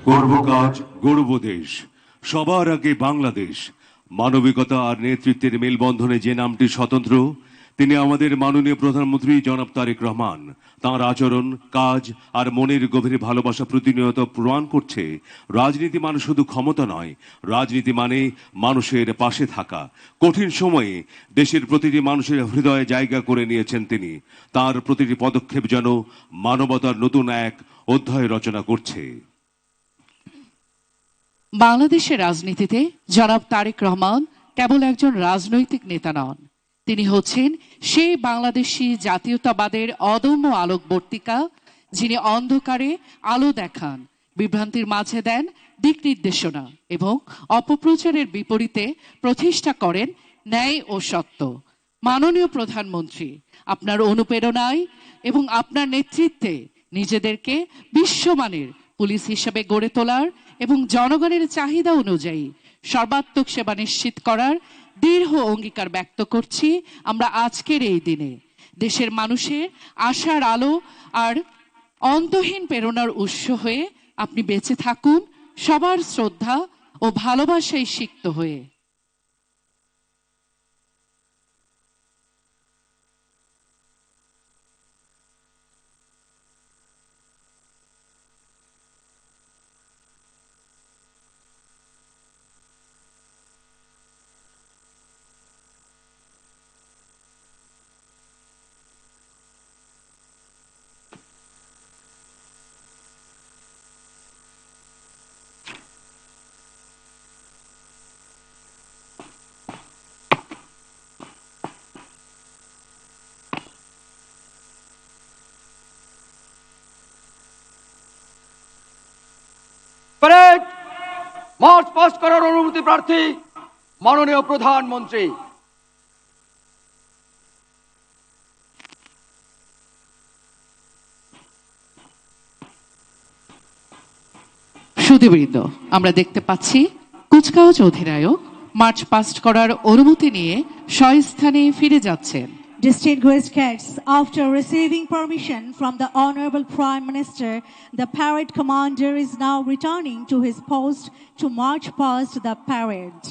করব কাজ গড়ব দেশ, সবার আগে বাংলাদেশ। মানবিকতা আর নেতৃত্বের মেলবন্ধনে যে নামটি স্বতন্ত্র, তিনি আমাদের মাননীয় প্রধানমন্ত্রী জনাব তারেক রহমান। তাঁর আচরণ, কাজ আর মনের গভীর ভালোবাসা প্রতিনিয়ত প্রমাণ করছে রাজনীতি মানে শুধু ক্ষমতা নয়, রাজনীতি মানে মানুষের পাশে থাকা। কঠিন সময়ে দেশের প্রতিটি মানুষের হৃদয়ে জায়গা করে নিয়েছেন তিনি। তার প্রতিটি পদক্ষেপ যেন মানবতার নতুন এক অধ্যায় রচনা করছে। বাংলাদেশের রাজনীতিতে জনাব তারেক রহমান কেবল একজন রাজনৈতিক নেতা নন, তিনি হচ্ছেন সেই বাংলাদেশি জাতীয়তাবাদের অদম্য আলোকবর্তিকা, যিনি অন্ধকারে আলো দেখান, বিভ্রান্তির মাঝে দেন দিক নির্দেশনা এবং অপপ্রচারের বিপরীতে প্রতিষ্ঠা করেন ন্যায় ও সত্য। মাননীয় প্রধানমন্ত্রী, আপনার অনুপ্রেরণায় এবং আপনার নেতৃত্বে নিজেদেরকে বিশ্বমানের পুলিশ হিসেবে গড়ে তোলার এবং জনগণের চাহিদা অনুযায়ী সর্বাত্মক সেবা নিশ্চিত করার দৃঢ় অঙ্গীকার ব্যক্ত করছি। আমরা আজকের এই দিনে দেশের মানুষের আশার আলো আর অন্তহীন প্রেরণার উৎস হয়ে আপনি বেঁচে থাকুন, সবার শ্রদ্ধা ও ভালোবাসায় সিক্ত হয়ে। মার্চ পাস করার অনুমতি প্রার্থী মাননীয় প্রধানমন্ত্রী। সুধীবৃন্দ, আমরা দেখতে পাচ্ছি কুচকাওয়াজ অধিনায়ক মার্চ পাস্ট করার অনুমতি নিয়ে স্বস্থানে ফিরে যাচ্ছেন। Distinguished guests, after receiving permission from the Honorable Prime Minister, the parade commander is now returning to his post to march past the parade.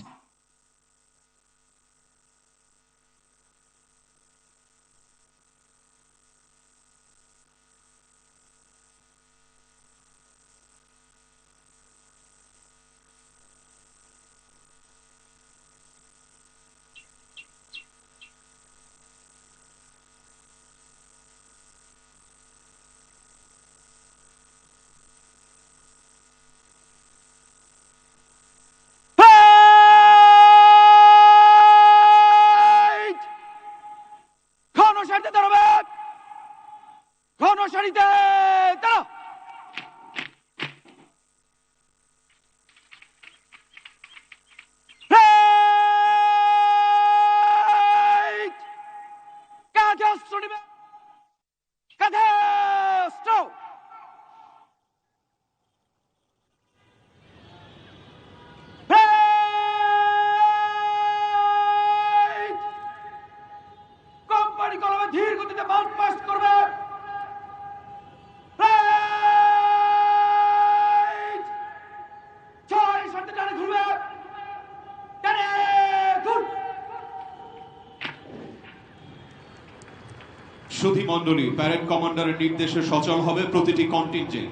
সুধী মণ্ডলী, প্যারেড কমান্ডারের নির্দেশে সচল হবে প্রতিটি কন্টিনজেন্ট।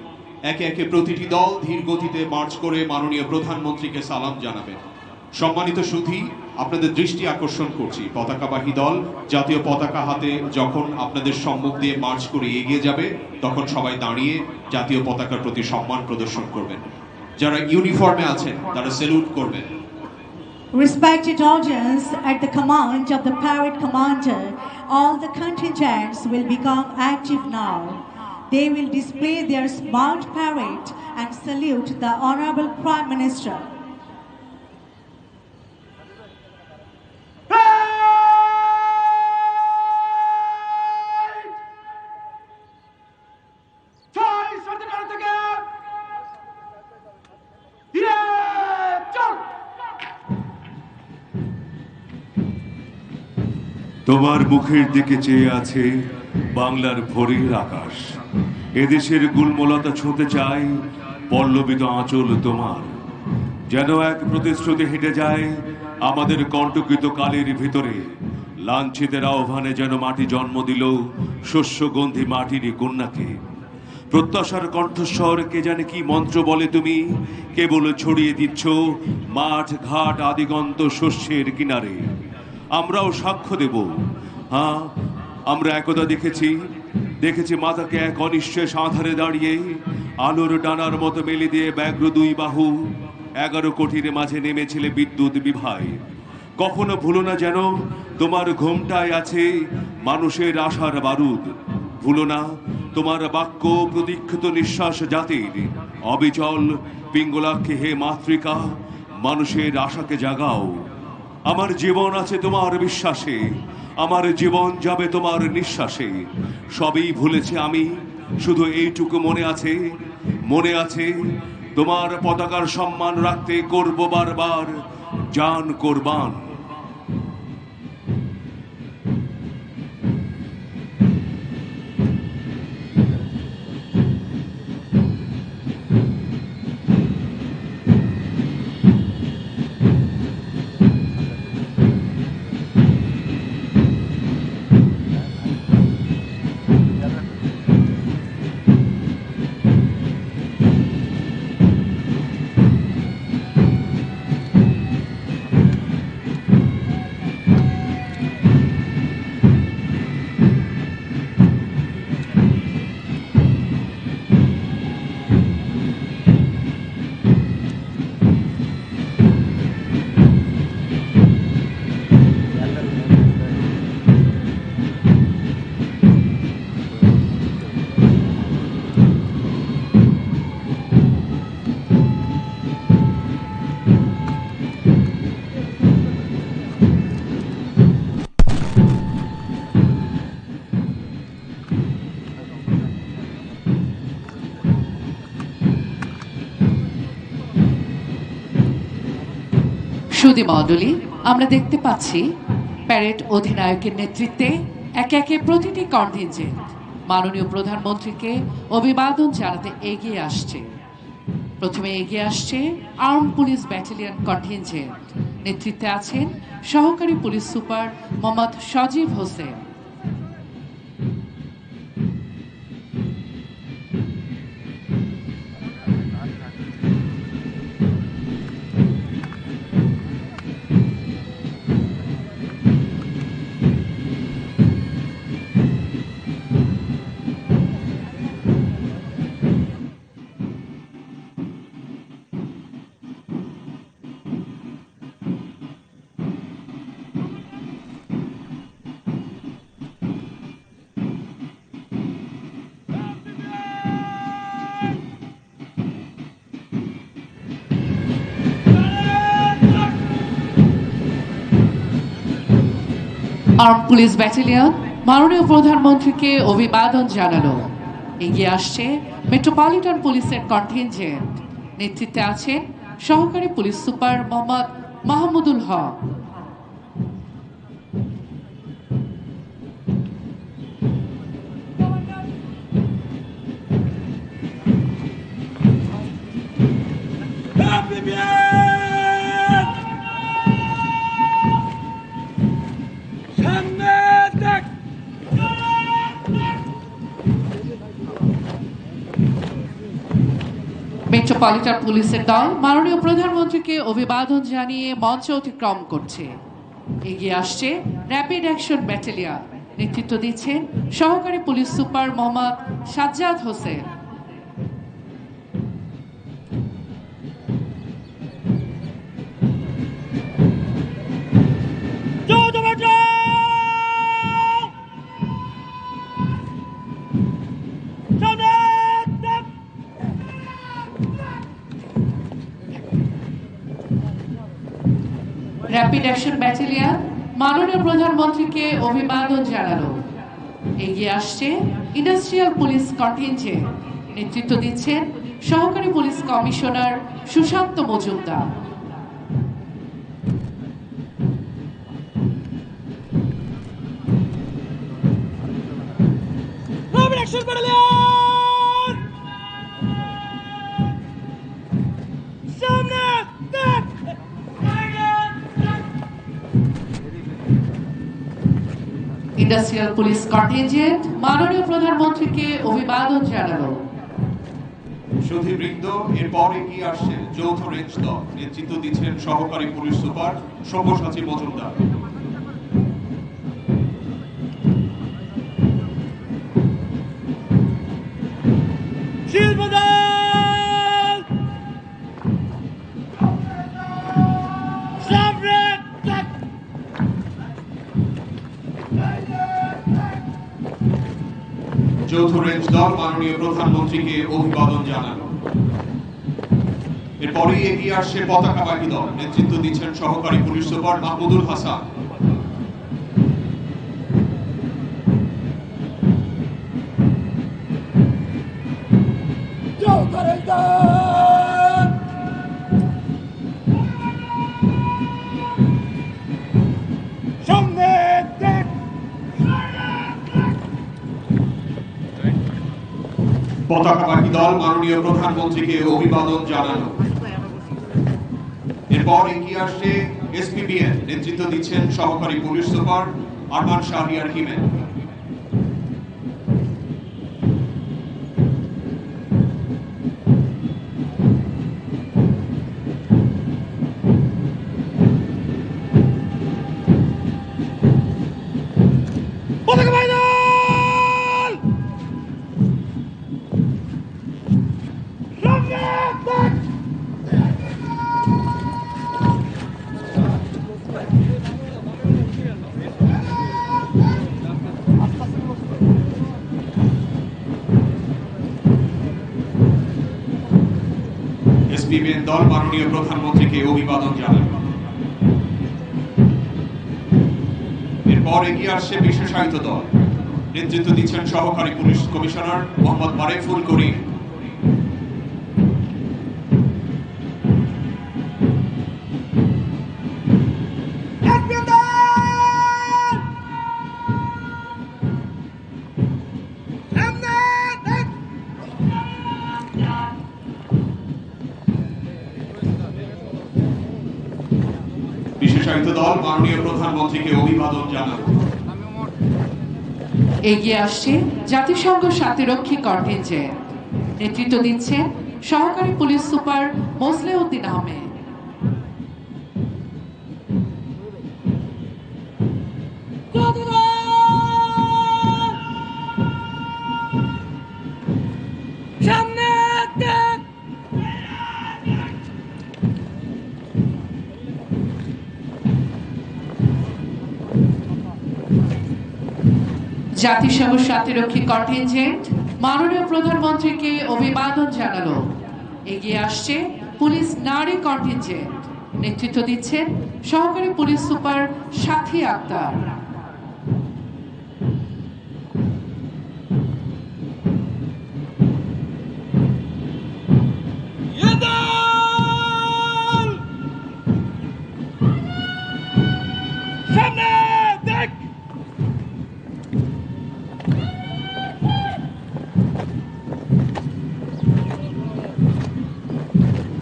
একে একে প্রতিটি দল ধীর গতিতে মার্চ করে মাননীয় প্রধানমন্ত্রীকে সালাম জানাবেন। সম্মানিত সুধী, আপনাদের দৃষ্টি আকর্ষণ করছি, পতাকাবাহী দল জাতীয় পতাকা হাতে যখন আপনাদের সম্মুখ দিয়ে মার্চ করে এগিয়ে যাবে, তখন সবাই দাঁড়িয়ে জাতীয় পতাকার প্রতি সম্মান প্রদর্শন করবেন। যারা ইউনিফর্মে আছেন তারা স্যালুট করবেন। Respected audience, at the command of the parade commander, all the contingents will become active now. They will display their smart parade and salute the Honorable Prime Minister. তোমার মুখের দিকে চেয়ে আছে বাংলার ভোরের আকাশ। এদেশের গুলমলতা ছুঁতে চায় পল্লবিত আঁচল তোমার, যেন এক প্রতিশ্রুতি হেঁটে যায় আমাদের কণ্টকিত কালের ভিতরে। লাঞ্ছিতের আহ্বানে যেন মাটি জন্ম দিল শস্যগন্ধি মাটির কন্যাকে। প্রত্যাশার কণ্ঠস্বর কে জানে কি মন্ত্র বলে তুমি, কেবল ছড়িয়ে দিচ্ছ মাঠ ঘাট আদিগন্ত শস্যের কিনারে। আমরাও সাক্ষ্য দেব। হ্যাঁ, আমরা একদা দেখেছি মাতাকে এক অনিশ্চয় আঁধারে দাঁড়িয়ে আলোর ডানার মতো মেলে দিয়ে ব্যগ্র দুই বাহু 11 কোটির মাঝে নেমেছিলে বিদ্যুৎ বিভায়। কখনো ভুলো না যেন তোমার ঘোমটায় আছে মানুষের আশার বারুদ। ভুলো না তোমার বাক্য প্রতীক্ষিত নিঃশ্বাস জাতির অবিচল পিঙ্গলাক্ষে। হে মাতৃকা, মানুষের আশাকে জাগাও। আমার জীবন আছে তোমার বিশ্বাসে, আমার জীবন যাবে তোমার নিঃশ্বাসে। সবই ভুলেছি আমি, শুধু এইটুকু মনে আছে তোমার পতাকার সম্মান রাখতে করব বারবার জান কোরবান। সুধী মণ্ডলী, আমরা দেখতে পাচ্ছি প্যারেড অধিনায়কের নেতৃত্বে একে একে প্রতিটি কন্টিনজেন্ট মাননীয় প্রধানমন্ত্রীকে অভিবাদন জানাতে এগিয়ে আসছে। প্রথমে এগিয়ে আসছে আর্ম পুলিশ ব্যাটালিয়ন কন্টিনজেন্ট, নেতৃত্বে আছেন সহকারী পুলিশ সুপার মোহাম্মদ সজীব হোসেন। আর্ম পুলিশ ব্যাটালিয়ন মাননীয় প্রধানমন্ত্রীকে অভিবাদন জানালো। এগিয়ে আসছে মেট্রোপলিটন পুলিশের কন্টিনজেন্ট, নেতৃত্বে আছেন সহকারী police super Mohammad Mahmudul Haque. Metropolitan পুলিশের দল মাননীয় প্রধানমন্ত্রীকে অভিবাদন জানিয়ে মঞ্চ অতিক্রম করছে। এগিয়ে আসছে র্যাপিড অ্যাকশন ব্যাটালিয়ন, নেতৃত্ব দিচ্ছেন সহকারী police super Mohammad Sajjad Hossain. Rapid action battalion মাননীয় প্রধানমন্ত্রীকে অভিবাদন জানালো। এগিয়ে আসছে ইন্ডাস্ট্রিয়াল পুলিশ কন্টিনজেন্ট, নেতৃত্ব দিচ্ছেন সহকারী police commissioner Sushanta Majumdar. Industrial police contingent মাননীয় প্রধানমন্ত্রীকে অভিবাদন জানালো। সুধীবৃন্দ, এরপর এগিয়ে আসছেন যৌথ রেঞ্জ দল। নেতৃত্ব দিচ্ছেন সহকারী পুলিশ সুপার সব্যসাচী মজুমদার। যৌথ রেঞ্জ দল মাননীয় প্রধানমন্ত্রীকে অভিবাদন জানালো। এরপরেই এগিয়ে আসছে পতাকাবাহী দল। নেতৃত্ব দিচ্ছেন সহকারী পুলিশ সুপার মাহমুদুল হাসান। পতাকাবাহী দল মাননীয় প্রধানমন্ত্রীকে অভিবাদন জানালো। এরপর এগিয়ে আসছে এসপিবিএন। নেতৃত্ব দিচ্ছেন সহকারী পুলিশ সুপার আরমান শাহরিয়ার হিমেন। এসপিবিএন দল মাননীয় প্রধানমন্ত্রীকে অভিবাদন জানালো। এরপর এগিয়ে আসছে বিশেষায়িত দল। নেতৃত্ব দিচ্ছেন সহকারী পুলিশ কমিশনার মোহাম্মদ মারেফুল করিম। বিশেষায়িত দল মাননীয় প্রধানমন্ত্রীকে অভিবাদন জানালো। এগিয়ে আসছে জাতিসংঘ শান্তিরক্ষী কন্টিনজেন্ট। নেতৃত্ব দিচ্ছেন সহকারী পুলিশ সুপার মোসলেউদ্দিন আহমেদ। জাতিসংঘ শান্তিরক্ষী কন্টিনজেন্ট মাননীয় প্রধানমন্ত্রীকে অভিবাদন জানালো। এগিয়ে আসছে পুলিশ নারী কন্টিনজেন্ট। নেতৃত্ব দিচ্ছেন সহকারী পুলিশ সুপার সাথী আক্তার।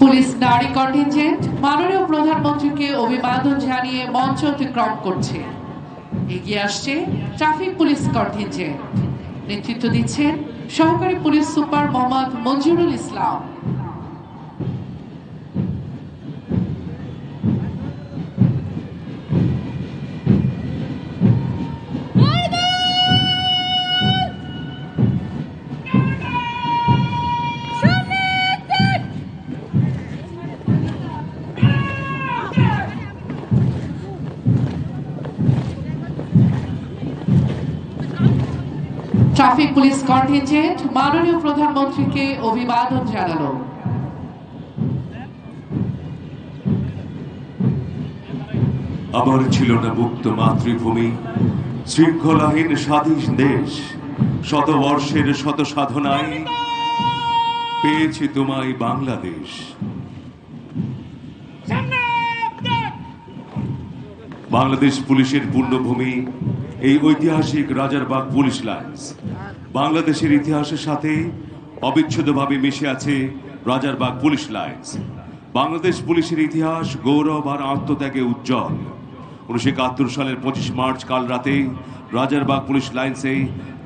পুলিশ নারী কন্টিনজেন্ট মাননীয় প্রধানমন্ত্রীকে অভিবাদন জানিয়ে মঞ্চ অতিক্রম করছে। এগিয়ে আসছে ট্রাফিক পুলিশ কন্টিনজেন্ট। নেতৃত্ব দিচ্ছেন সহকারী পুলিশ সুপার মোহাম্মদ মঞ্জুরুল ইসলাম। ট্রাফিক পুলিশ কন্টিনজেন্ট মাননীয় প্রধানমন্ত্রীকে অভিবাদন জানালো। আমার ছিল না মুক্ত মাতৃভূমি, শৃঙ্খলাহীন স্বাধীন দেশ। শতবর্ষের শত সাধনায় পেয়েছি তোমায় বাংলাদেশ। বাংলাদেশ পুলিশের পূর্ণভূমি এই ঐতিহাসিক রাজারবাগ পুলিশ লাইন্স। বাংলাদেশের ইতিহাসের সাথে অবিচ্ছেদ্যভাবে মিশে আছে রাজারবাগ পুলিশ লাইন্স। বাংলাদেশ পুলিশের ইতিহাস গৌরব আর আত্মত্যাগে উজ্জ্বল। 1971 সালের 25 মার্চ কাল রাতে রাজারবাগ পুলিশ লাইন্সে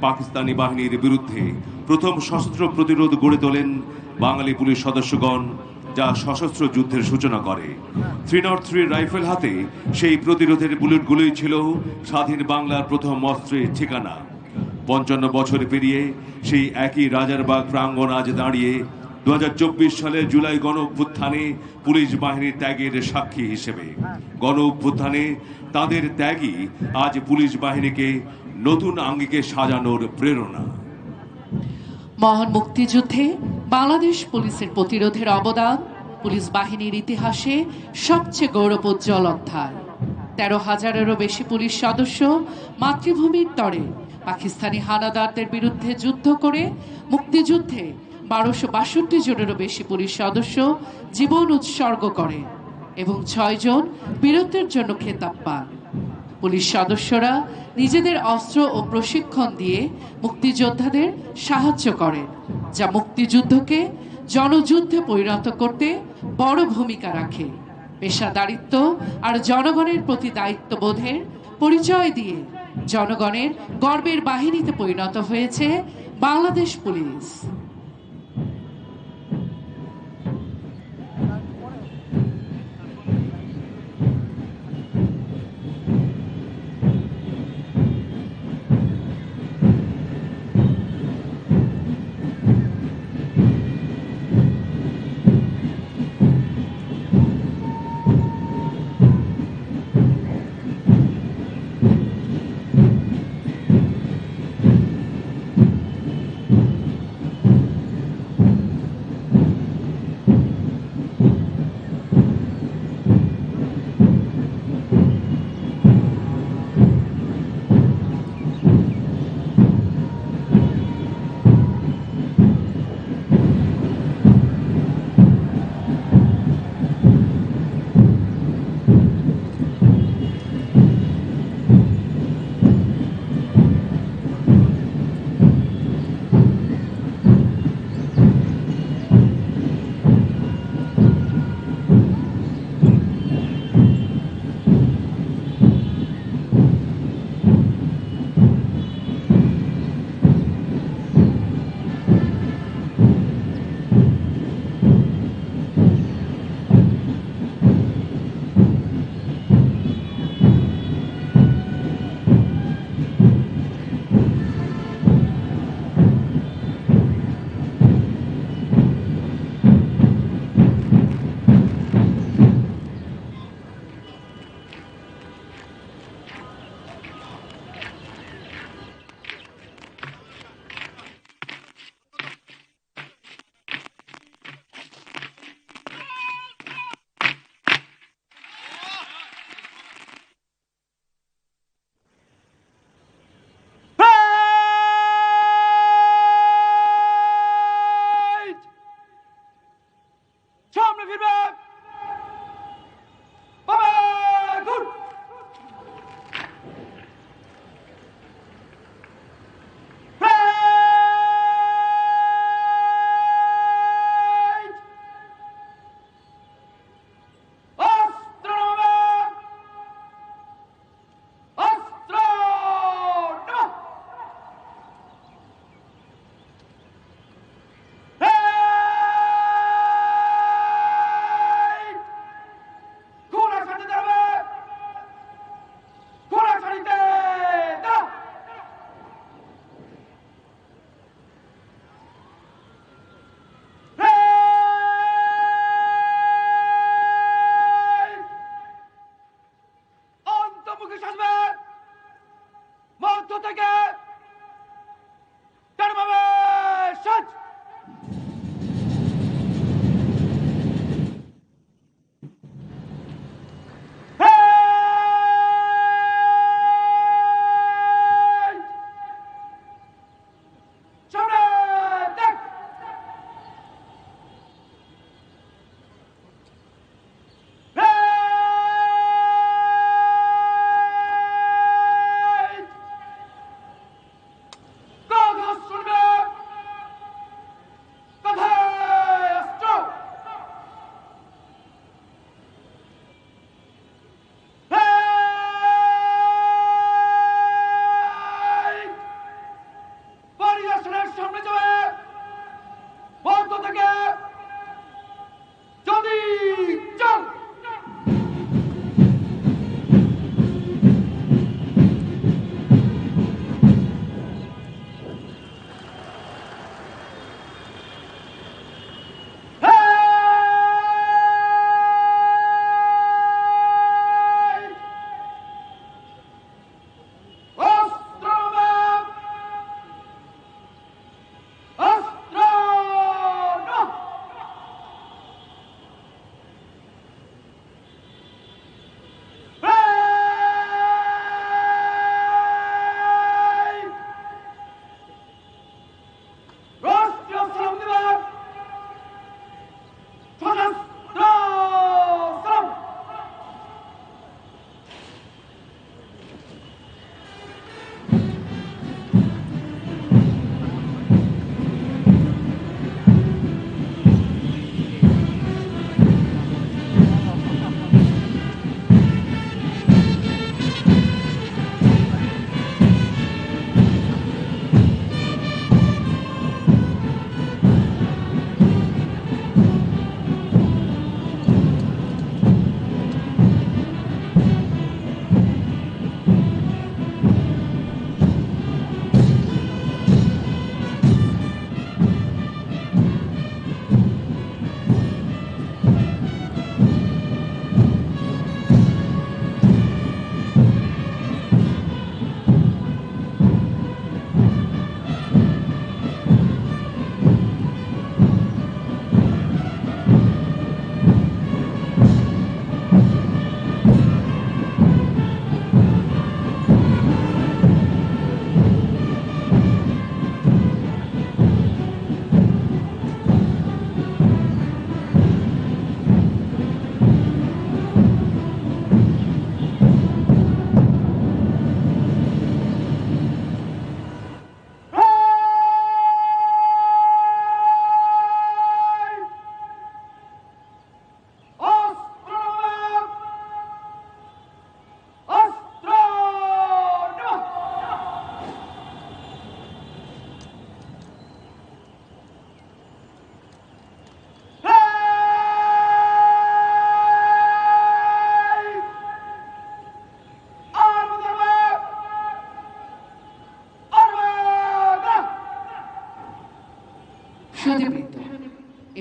পাকিস্তানি বাহিনীর বিরুদ্ধে প্রথম সশস্ত্র প্রতিরোধ গড়ে তোলেন বাঙালি পুলিশ সদস্যগণ, যা সশস্ত্র যুদ্ধের সূচনা করে। 303 রাইফেল হাতে সেই প্রতিরোধের বুলেটগুলোই ছিল স্বাধীন বাংলার প্রথম অস্ত্রের ঠিকানা। 55 বছর পেরিয়ে সেই একই রাজারবাগ প্রাঙ্গণ আজ দাঁড়িয়ে 2024 সালের জুলাই গণ অভ্যুত্থানে পুলিশ বাহিনীর ত্যাগের সাক্ষী হিসেবে। গণ অভ্যুত্থানে তাদের ত্যাগই আজ পুলিশ বাহিনীকে নতুন আঙ্গিকে সাজানোর প্রেরণা। মহান মুক্তিযুদ্ধে বাংলাদেশ পুলিশের প্রতিরোধের অবদান পুলিশ বাহিনীর ইতিহাসে সবচেয়ে গৌরবোজ্জ্বল অধ্যায়। 13,000-এরও বেশি পুলিশ সদস্য মাতৃভূমির তরে পাকিস্তানি হানাদারদের বিরুদ্ধে যুদ্ধ করে মুক্তিযুদ্ধে 1262 জনেরও বেশি পুলিশ সদস্য জীবন উৎসর্গ করে এবং 6 জন বীরত্বের জন্য খেতাব পান। পুলিশ সদস্যরা নিজেদের অস্ত্র ও প্রশিক্ষণ দিয়ে মুক্তিযোদ্ধাদের সাহায্য করেন, যা মুক্তিযুদ্ধকে জনযুদ্ধে পরিণত করতে বড় ভূমিকা রাখে। পেশাদারিত্ব আর জনগণের প্রতি দায়িত্ববোধের পরিচয় দিয়ে জনগণের গর্বের বাহিনীতে পরিণত হয়েছে বাংলাদেশ পুলিশ।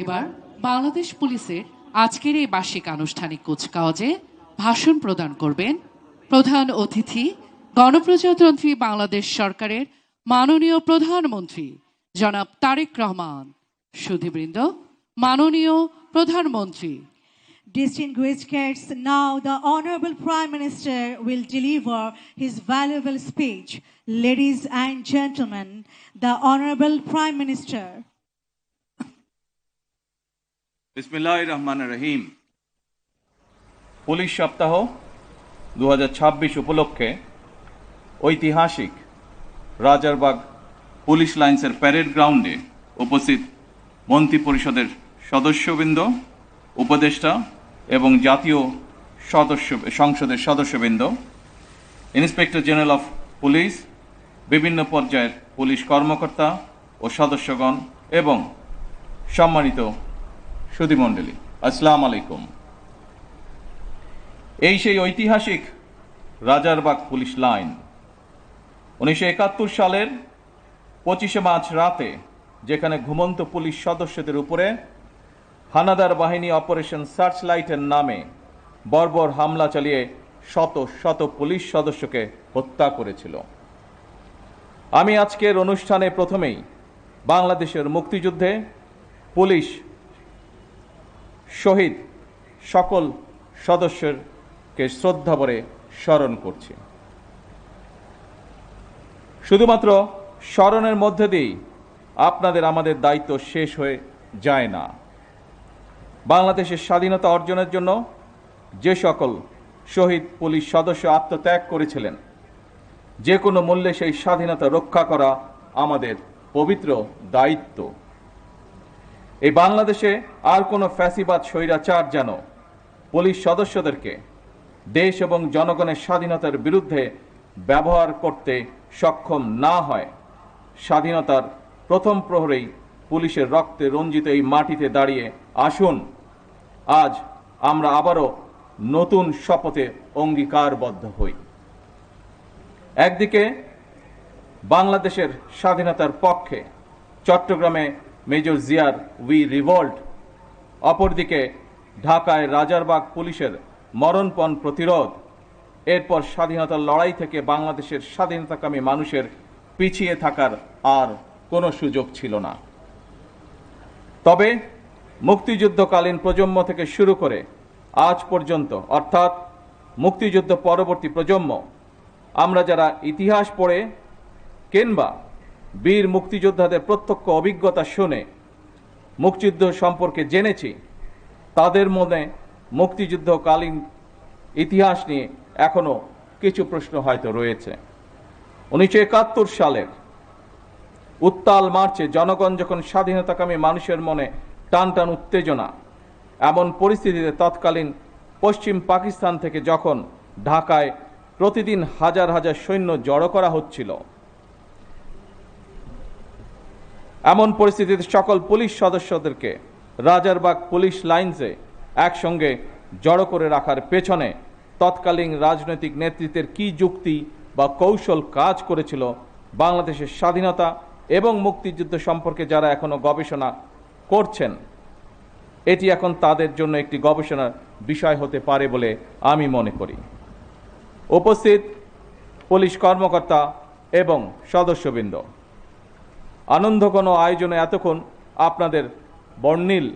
এবার বাংলাদেশ পুলিশের আজকের এই বার্ষিক আনুষ্ঠানিক কুচকাওয়াজে ভাষণ প্রদান করবেন প্রধান অতিথি গণপ্রজাতন্ত্রী বাংলাদেশ সরকারের মাননীয় প্রধানমন্ত্রী জনাব তারেক রহমান। সুধীবৃন্দ, মাননীয় প্রধানমন্ত্রী। Distinguished guests, now the Honorable Prime Minister will deliver his valuable speech. Ladies and gentlemen, the Honorable Prime Minister. বিসমিল্লাহির রহমানির রহিম। পুলিশ সপ্তাহ 2026 উপলক্ষে ঐতিহাসিক রাজারবাগ পুলিশ লাইন্সের প্যারেড গ্রাউন্ডে উপস্থিত মন্ত্রিপরিষদের সদস্যবৃন্দ, উপদেষ্টা এবং জাতীয় সংসদের সদস্যবৃন্দ, ইন্সপেক্টর জেনারেল অফ পুলিশ, বিভিন্ন পর্যায়ের পুলিশ কর্মকর্তা ও সদস্যগণ এবং সম্মানিত সুধীমণ্ডলী, আসসালামু আলাইকুম। এই সেই ঐতিহাসিক রাজারবাগ পুলিশ লাইন 1971 সালের 25শে মার্চ রাতে, যেখানে ঘুমন্ত পুলিশ সদস্যদের উপরে হানাদার বাহিনী অপারেশন সার্চ লাইটের নামে বর্বর হামলা চালিয়ে শত শত পুলিশ সদস্যকে হত্যা করেছিল। আমি আজকের অনুষ্ঠানে প্রথমেই বাংলাদেশের মুক্তিযুদ্ধে পুলিশ শহীদ সকল সদস্যকে শ্রদ্ধাভরে স্মরণ করছি। শুধুমাত্র স্মরণের মধ্যে দিয়েই আপনাদের আমাদের দায়িত্ব শেষ হয়ে যায় না। বাংলাদেশের স্বাধীনতা অর্জনের জন্য যে সকল শহীদ পুলিশ সদস্য আত্মত্যাগ করেছিলেন, যে কোনো মূল্যে সেই স্বাধীনতা রক্ষা করা আমাদের পবিত্র দায়িত্ব। এই বাংলাদেশে আর কোনো ফ্যাসিবাদ স্বৈরাচার যেন পুলিশ সদস্যদেরকে দেশ এবং জনগণের স্বাধীনতার বিরুদ্ধে ব্যবহার করতে সক্ষম না হয়। স্বাধীনতার প্রথম প্রহরেই পুলিশের রক্তে রঞ্জিত এই মাটিতে দাঁড়িয়ে আসুন আজ আমরা আবারও নতুন শপথে অঙ্গীকারবদ্ধ হই। একদিকে বাংলাদেশের স্বাধীনতার পক্ষে চট্টগ্রামে মেজর জিয়ার উই রিভল্ট, অপরদিকে ঢাকায় রাজারবাগ পুলিশের মরণপণ প্রতিরোধ। এরপর স্বাধীনতার লড়াই থেকে বাংলাদেশের স্বাধীনতাকামী মানুষের পিছিয়ে থাকার আর কোনো সুযোগ ছিল না। তবে মুক্তিযুদ্ধকালীন প্রজন্ম থেকে শুরু করে আজ পর্যন্ত, অর্থাৎ মুক্তিযুদ্ধ পরবর্তী প্রজন্ম, আমরা যারা ইতিহাস পড়ে কিংবা বীর মুক্তিযোদ্ধাদের প্রত্যক্ষ অভিজ্ঞতা শুনে মুক্তিযুদ্ধ সম্পর্কে জেনেছি, তাদের মনে মুক্তিযুদ্ধকালীন ইতিহাস নিয়ে এখনো কিছু প্রশ্ন হয়তো রয়েছে। 1971 সালের উত্তাল মার্চে জনগণ যখন স্বাধীনতাকামী মানুষের মনে টান টান উত্তেজনা, এমন পরিস্থিতিতে তৎকালীন পশ্চিম পাকিস্তান থেকে যখন ঢাকায় প্রতিদিন হাজার হাজার সৈন্য জড়ো করা হচ্ছিল, এমন পরিস্থিতিতে সকল পুলিশ সদস্যদেরকে রাজারবাগ পুলিশ লাইন্সে একসঙ্গে জড়ো করে রাখার পেছনে তৎকালীন রাজনৈতিক নেতৃত্বের কি যুক্তি বা কৌশল কাজ করেছিল, বাংলাদেশের স্বাধীনতা এবং মুক্তিযুদ্ধ সম্পর্কে যারা এখনো গবেষণা করছেন, এটি এখন তাদের জন্য একটি গবেষণার বিষয় হতে পারে বলে আমি মনে করি। উপস্থিত পুলিশ কর্মকর্তা এবং সদস্যবৃন্দ, আনন্দ কোনো আয়োজনে এতক্ষণ আপনাদের বর্ণিল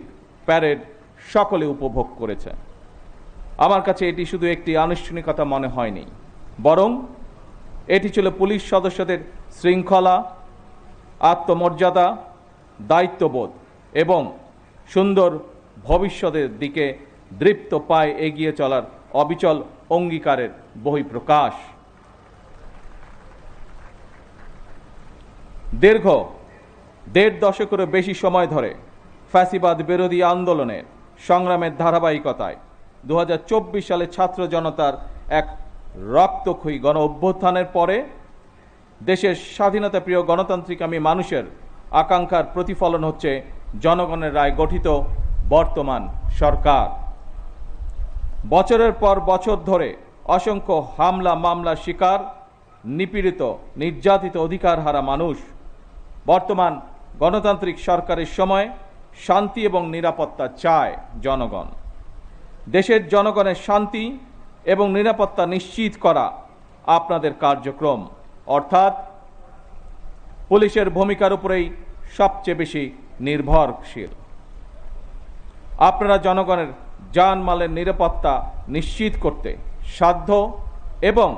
প্যারেড সকলে উপভোগ করেছে। আমার কাছে এটি শুধু একটি আনুষ্ঠানিকতা মনে হয়নি, বরং এটি ছিল পুলিশ সদস্যদের শৃঙ্খলা, আত্মমর্যাদা, দায়িত্ববোধ এবং সুন্দর ভবিষ্যতের দিকে দৃপ্ত পায়ে এগিয়ে চলার অবিচল অঙ্গীকারের বহিঃপ্রকাশ। দীর্ঘ 1.5 দশকেরও বেশি সময় ধরে ফ্যাসিবাদ বিরোধী আন্দোলনের সংগ্রামের ধারাবাহিকতায় 2024 সালে ছাত্র জনতার এক রক্তক্ষয়ী গণ অভ্যুত্থানের পরে দেশের স্বাধীনতাপ্রিয় গণতান্ত্রিকামী মানুষের আকাঙ্ক্ষার প্রতিফলন হচ্ছে জনগণের রায় গঠিত বর্তমান সরকার। বছরের পর বছর ধরে অসংখ্য হামলা মামলার শিকার, নিপীড়িত, নির্যাতিত অধিকার হারা মানুষ বর্তমান গণতান্ত্রিক সরকারের সময় শান্তি এবং নিরাপত্তা চায় জনগণ। দেশের জনগণের শান্তি এবং নিরাপত্তা নিশ্চিত করা আপনাদের কার্যক্রম, অর্থাৎ পুলিশের ভূমিকার উপরেই সবচেয়ে বেশি নির্ভরশীল। আপনারা জনগণের জানমালের নিরাপত্তা নিশ্চিত করতে সাধ্য এবং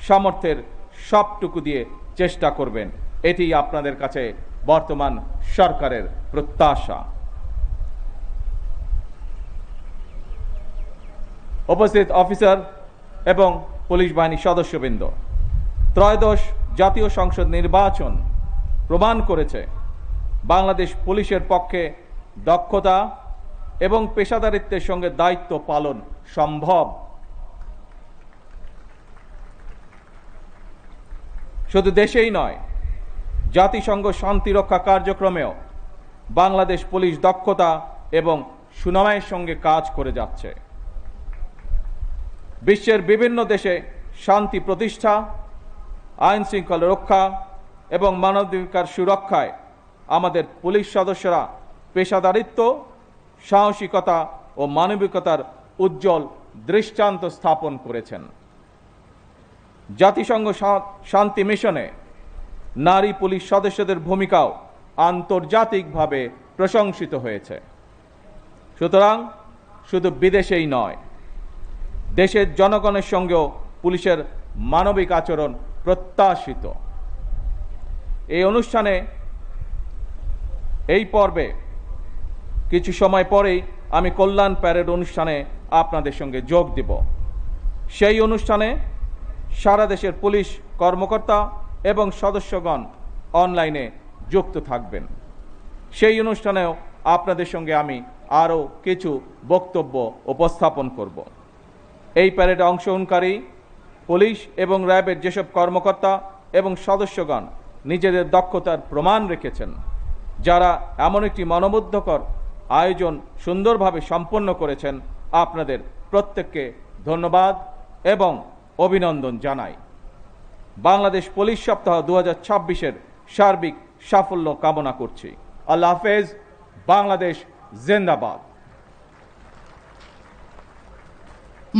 সামর্থ্যের সবটুকু দিয়ে চেষ্টা করবেন, এটি আপনাদের কাছে বর্তমান সরকারের প্রত্যাশা। উপস্থিত অফিসার এবং পুলিশ বাহিনীর সদস্যবৃন্দ, ত্রয়োদশ জাতীয় সংসদ নির্বাচন প্রমাণ করেছে বাংলাদেশ পুলিশের পক্ষে দক্ষতা এবং পেশাদারিত্বের সঙ্গে দায়িত্ব পালন সম্ভব। শুধু দেশেই নয়, জাতিসংঘ শান্তিরক্ষা কার্যক্রমেও বাংলাদেশ পুলিশ দক্ষতা এবং সুনামের সঙ্গে কাজ করে যাচ্ছে। বিশ্বের বিভিন্ন দেশে শান্তি প্রতিষ্ঠা, আইন শৃঙ্খলা রক্ষা এবং মানবাধিকার সুরক্ষায় আমাদের পুলিশ সদস্যরা পেশাদারিত্ব, সাহসিকতা ও মানবিকতার উজ্জ্বল দৃষ্টান্ত স্থাপন করেছেন। জাতিসংঘ শান্তি মিশনে নারী পুলিশ সদস্যদের ভূমিকাও আন্তর্জাতিকভাবে প্রশংসিত হয়েছে। সুতরাং শুধু বিদেশেই নয়, দেশের জনগণের সঙ্গেও পুলিশের মানবিক আচরণ প্রত্যাশিত। এই অনুষ্ঠানে, এই পর্বে কিছু সময় পরেই আমি কল্যাণ প্যারেড অনুষ্ঠানে আপনাদের সঙ্গে যোগ দেব। সেই অনুষ্ঠানে সারা দেশের পুলিশ কর্মকর্তা এবং সদস্যগণ অনলাইনে যুক্ত থাকবেন। সেই অনুষ্ঠানেও আপনাদের সঙ্গে আমি আরও কিছু বক্তব্য উপস্থাপন করব। এই প্যারেডে অংশগ্রহণকারী পুলিশ এবং র্যাবের যেসব কর্মকর্তা এবং সদস্যগণ নিজেদের দক্ষতার প্রমাণ রেখেছেন, যারা এমন একটি মনোমুগ্ধকর আয়োজন সুন্দরভাবে সম্পন্ন করেছেন, আপনাদের প্রত্যেককে ধন্যবাদ এবং অভিনন্দন জানাই। বাংলাদেশ পুলিশ সপ্তাহ 2026-এর সার্বিক সাফল্য কামনা করছি। আল্লাহ হাফেজ। বাংলাদেশ জিন্দাবাদ।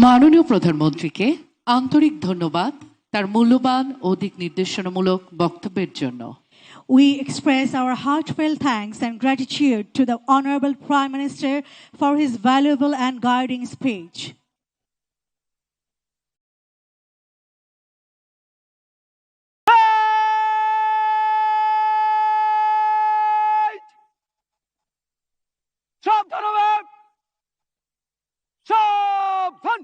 মাননীয় প্রধানমন্ত্রীকে আন্তরিক ধন্যবাদ তার মূল্যবান ও দিক নির্দেশনামূলক বক্তব্যের জন্য। We express our heartfelt thanks and gratitude to the Honorable Prime Minister for his valuable and guiding speech. সাবধান হবে, সাবধান।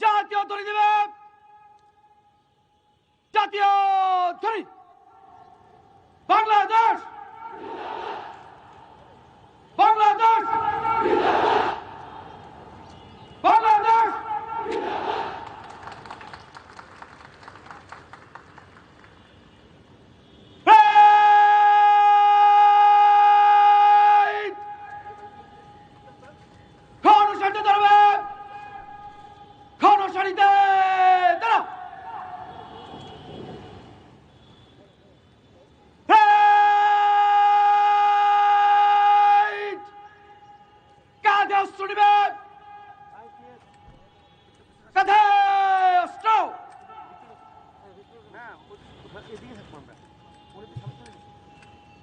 জাতীয় ধ্বনি দিবে, জাতীয় ধ্বনি। বাংলাদেশ, বাংলাদেশ, বাংলাদেশ।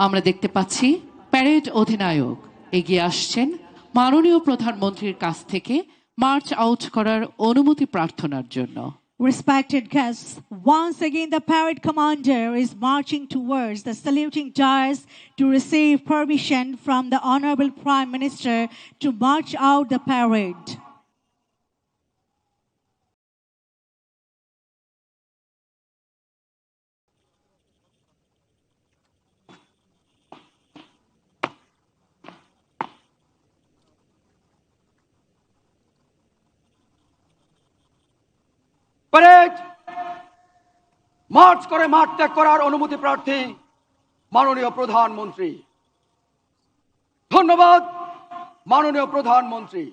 আমরা দেখতে পাচ্ছি প্যারেড অধিনায়ক এগিয়ে আসছেন মাননীয় প্রধানমন্ত্রীর কাছ থেকে মার্চ আউট করার অনুমতি প্রার্থনার জন্য। Respected guests, once again the parade commander is marching towards the saluting dais to receive permission from the Honorable Prime Minister to march out the parade. Parade March করে মাঠ ত্যাগ করার অনুমতি প্রার্থী মাননীয় প্রধানমন্ত্রী। ধন্যবাদ মাননীয় প্রধানমন্ত্রী।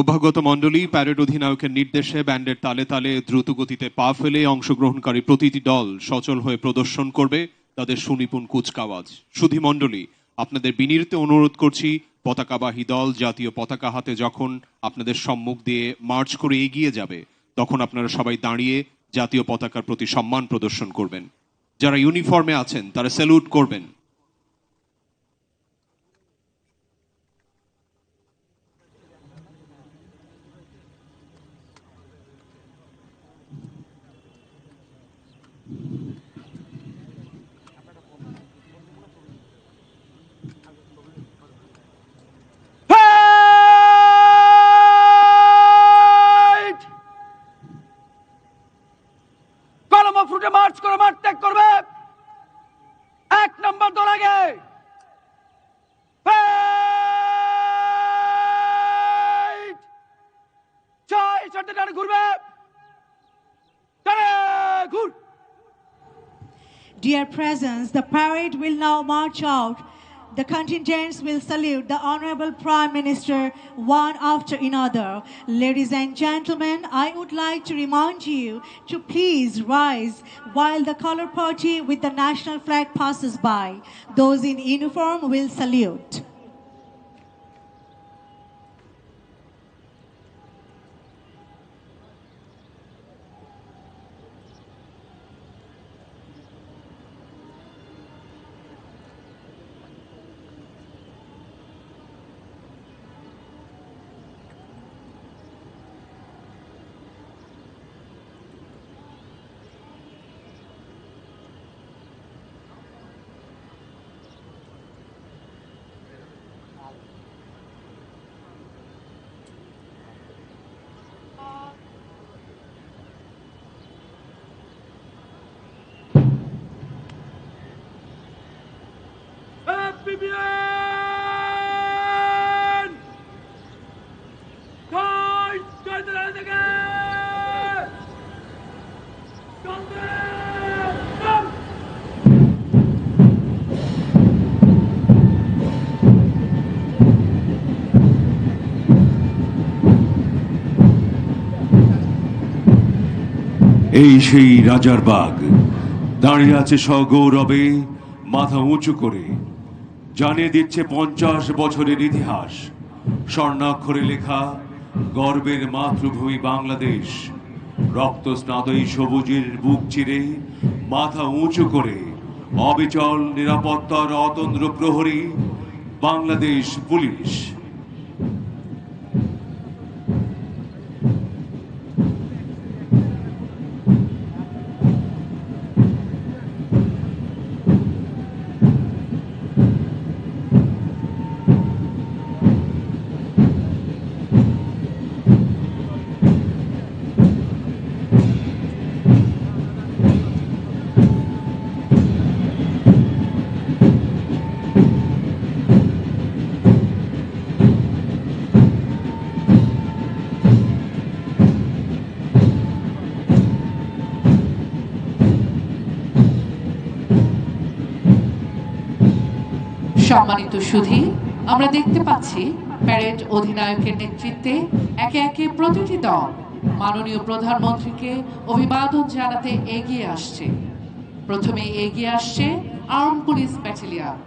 অভ্যাগত মণ্ডলী, প্যারেড অধিনায়কের নির্দেশে ব্যান্ডের তালে তালে দ্রুত গতিতে পা ফেলে অংশগ্রহণকারী প্রতিটি দল সচল হয়ে প্রদর্শন করবে তাদের সুনিপুণ কুচকাওয়াজ। সুধী মণ্ডলী, আপনাদের বিনীত অনুরোধ করছি, পতাকাবাহী দল জাতীয় পতাকা হাতে যখন আপনাদের সম্মুখ দিয়ে মার্চ করে এগিয়ে যাবে, তখন আপনারা সবাই দাঁড়িয়ে জাতীয় পতাকার প্রতি সম্মান প্রদর্শন করবেন। যারা ইউনিফর্মে আছেন তারা স্যালুট করবেন। কলম ফুটে মার্চ করে মাঠ ত্যাগ করবে 1 নম্বর দল আগে। ছয় চারটে ডানে ঘুরবে, ডানে ঘুর। Dear presence, the parade will now march out. The contingents will salute the Honorable Prime Minister one after another. Ladies and gentlemen, I would like to remind you to please rise while the color party with the national flag passes by. Those in uniform will salute. Vivian! Guys, guys, এই সেই রাজার bug দাঁড়িয়ে আছে সগৌরবে মাথা উঁচু করে, জানিয়ে দিচ্ছে 50 বছরের ইতিহাস। স্বর্ণাক্ষরে লেখা গর্বের মাতৃভূমি বাংলাদেশ, রক্ত স্নাত এই সবুজের বুক চিরে মাথা উঁচু করে অবিচল নিরাপত্তার অতন্দ্র প্রহরী বাংলাদেশ পুলিশ। সম্মানিত সুধী, আমরা দেখতে পাচ্ছি প্যারেড অধিনায়কের নেতৃত্বে একে একে প্রতিটি দল মাননীয় প্রধানমন্ত্রীকে অভিবাদন জানাতে এগিয়ে আসছে। প্রথমে এগিয়ে আসছে arm police battalion.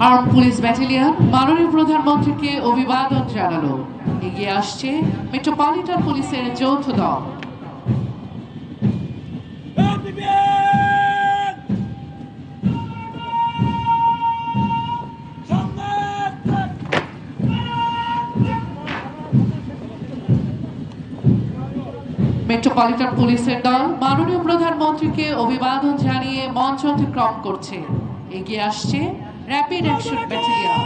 Arm police battalion মাননীয় প্রধানমন্ত্রীকে অভিবাদন জানালো। এগিয়ে আসছে মেট্রোপলিটন পুলিশের যৌথ দল। মেট্রোপলিটন পুলিশের দল মাননীয় প্রধানমন্ত্রীকে অভিবাদন জানিয়ে মঞ্চ অতিক্রম করছে। এগিয়ে আসছে rapid action battalion.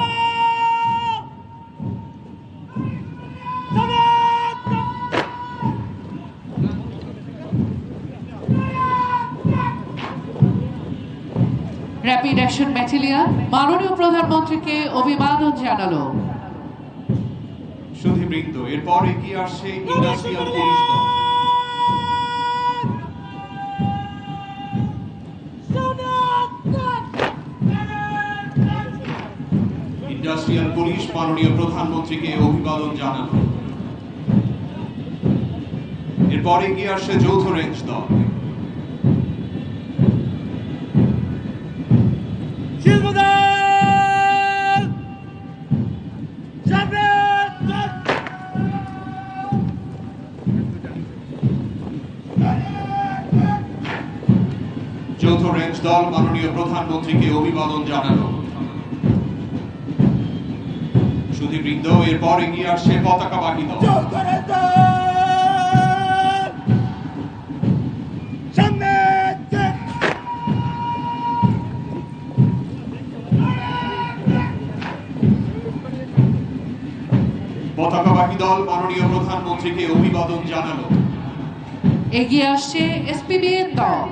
Rapid action battalion মাননীয় প্রধানমন্ত্রীকে অভিবাদন জানালো। সুধীবৃন্দ, এরপর এগিয়ে আসছে ইন্ডাস্ট্রিয়াল পুলিশ দল। ইন্ডাস্ট্রিয়াল পুলিশ মাননীয় প্রধানমন্ত্রীকে অভিবাদন জানালো। এরপর এগিয়ে আসছে যৌথ রেঞ্জ দল। যৌথ রেঞ্জ দল মাননীয় প্রধানমন্ত্রীকে অভিবাদন জানালো। সুধীবৃন্দ, এরপর এগিয়ে আসছে পতাকাবাহী দল। পতাকাবাহী দল মাননীয় প্রধানমন্ত্রীকে অভিবাদন জানালো। এগিয়ে আসছে এসপিবিএন দল।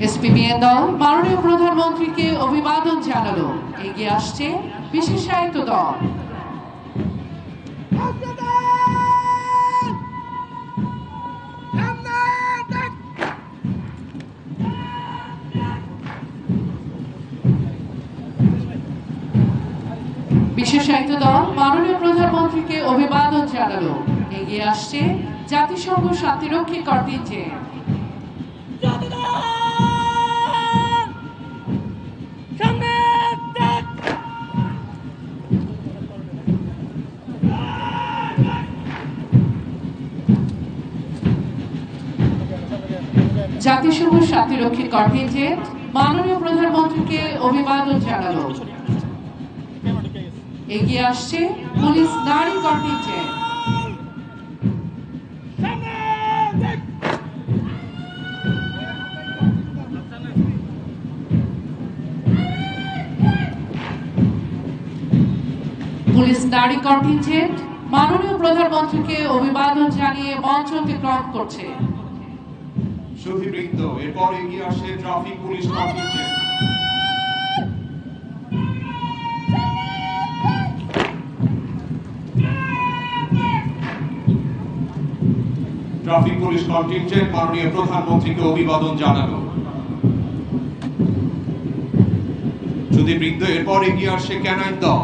এসপিবিএন দল মাননীয় প্রধানমন্ত্রীকে অভিবাদন জানালো। এগিয়ে আসছে বিশেষায়িত দল। বিশেষায়িত দল মাননীয় প্রধানমন্ত্রীকে অভিবাদন জানালো। এগিয়ে আসছে জাতিসংঘ শান্তিরক্ষী কন্টিনজেন্ট। জাতিসংঘ শান্তিরক্ষী কন্টিনজেন্ট মাননীয় প্রধানমন্ত্রীকে অভিবাদন জানালো। এগিয়ে আসছে পুলিশ নারী কন্টিনজেন্ট। পুলিশ নারী কন্টিনজেন্ট মাননীয় প্রধানমন্ত্রীকে অভিবাদন জানিয়ে মঞ্চ অতিক্রম করছে। সুধীবৃন্দ, এরপর এগিয়ে আসছে traffic police contingent. Traffic police contingent মাননীয় প্রধানমন্ত্রীকে অভিবাদন জানালো। সুধীবৃন্দ, এরপর এগিয়ে আসছে ক্যানাইন দল।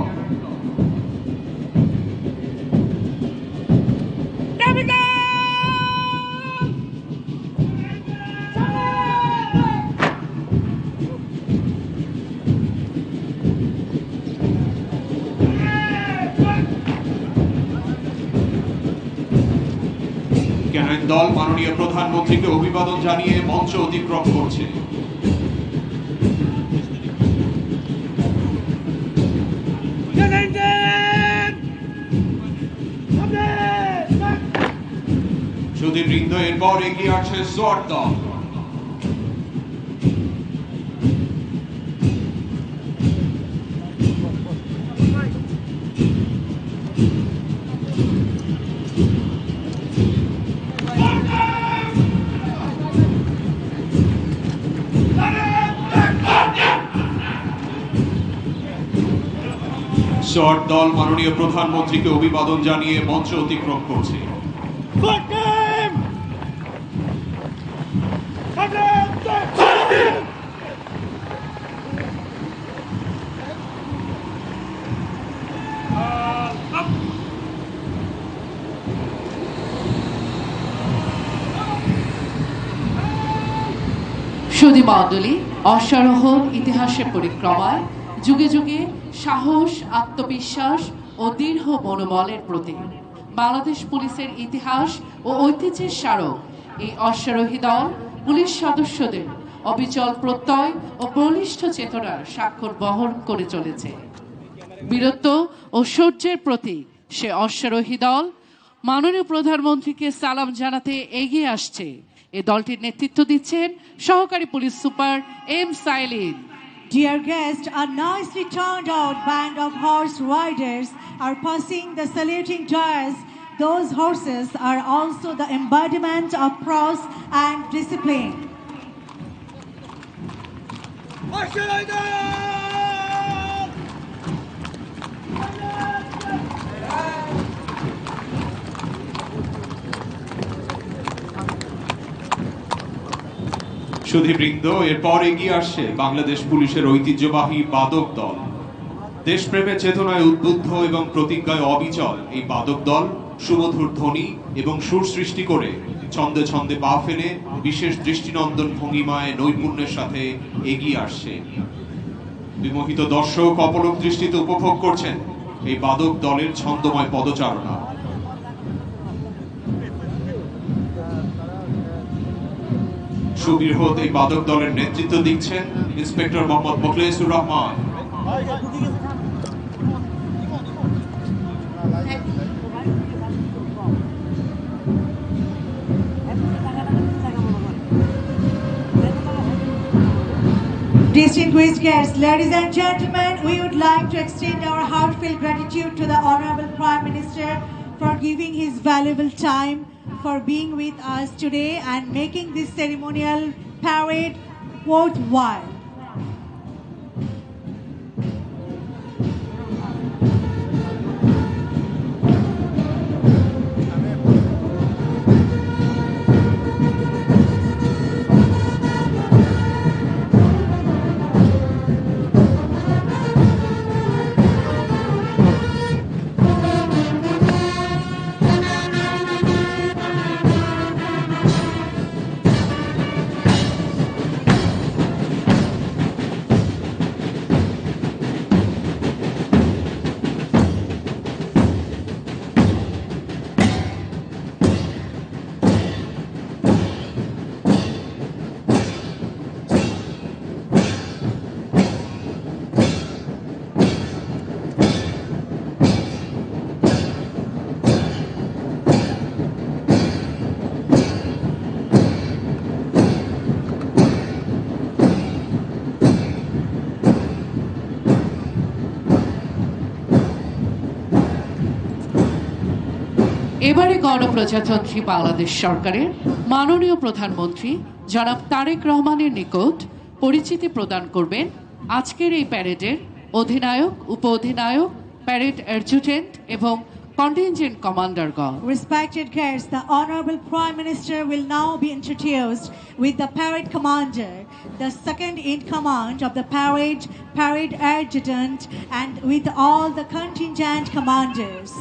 ক্যানাইন দল মাননীয় প্রধানমন্ত্রীকে অভিবাদন জানিয়ে মঞ্চ অতিক্রম করছে। সুধীবৃন্দ, এরপর এগিয়ে আসছে সোয়াট দল। সোয়াট দল মাননীয় প্রধানমন্ত্রীকে অভিবাদন জানিয়ে মঞ্চ অতিক্রম করছে। সুধী মণ্ডলী, অশ্বারোহণ ইতিহাসের পরিক্রমায় যুগে যুগে সাহস, আত্মবিশ্বাস ও দৃঢ় মনোবলের প্রতীক। বাংলাদেশ পুলিশের ইতিহাস ও ঐতিহ্যের স্মারক এই অশ্বারোহী দল পুলিশ সদস্যদের অবিচল প্রত্যয় ও বলিষ্ঠ চেতনার স্বাক্ষর বহন করে চলেছে। বীরত্ব ও শৌর্যের প্রতীক সে অশ্বারোহী দল মাননীয় প্রধানমন্ত্রীকে সালাম জানাতে এগিয়ে আসছে। এই দলটির নেতৃত্ব দিচ্ছেন সহকারী police super M Sailin. Dear guests, a nicely turned out band of horse riders are passing the saluting dais. Those horses are also the embodiment of prose and discipline. সুধীবৃন্দ, এরপর এগিয়ে আসছে বাংলাদেশ পুলিশের ঐতিহ্যবাহী বাদক দল। দেশপ্রেমের চেতনায় উদ্বুদ্ধ এবং প্রতিজ্ঞায় অবিচল এই বাদক দল সুমধুর ধ্বনি এবং সুর সৃষ্টি করে ছন্দে ছন্দে পা ফেলে বিশেষ দৃষ্টিনন্দন ভঙ্গিমায় নৈপুণ্যের সাথে এগিয়ে আসছে। বিমোহিত দর্শক অপলক দৃষ্টিতে উপভোগ করছেন এই বাদক দলের ছন্দময় পদচারণা। সুবৃহৎ এই বাদক দলের নেতৃত্ব দিচ্ছেন inspector Mohammad Mokhlesur Rahman. Distinguished guests, ladies and gentlemen, we would like to extend our heartfelt gratitude to the Honorable Prime Minister for giving his valuable time for being with us today and making this ceremonial parade worthwhile. এবারে গণপ্রজাতন্ত্রী বাংলাদেশ সরকারের মাননীয় প্রধানমন্ত্রী জনাব তারেক রহমানের নিকট পরিচিতি প্রদান করবেন আজকের এই প্যারেডের অধিনায়ক, উপ অধিনায়ক, প্যারেড অ্যাডজুটেন্ট এবং contingent কমান্ডারগণ। Respected guests, the Honorable Prime Minister will now be introduced with the parade commander, the second in command of the parade adjutant, and with all the contingent commanders.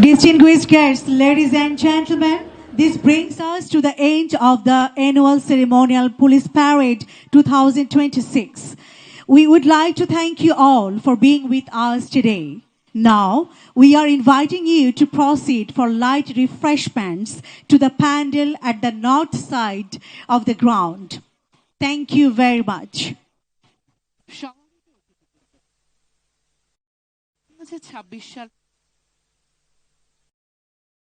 Distinguished guests, ladies and gentlemen, this brings us to the end of the annual ceremonial police parade 2026. We would like to thank you all for being with us today. Now, we are inviting you to proceed for light refreshments to the pandal at the north side of the ground. Thank you very much. 2026 সাল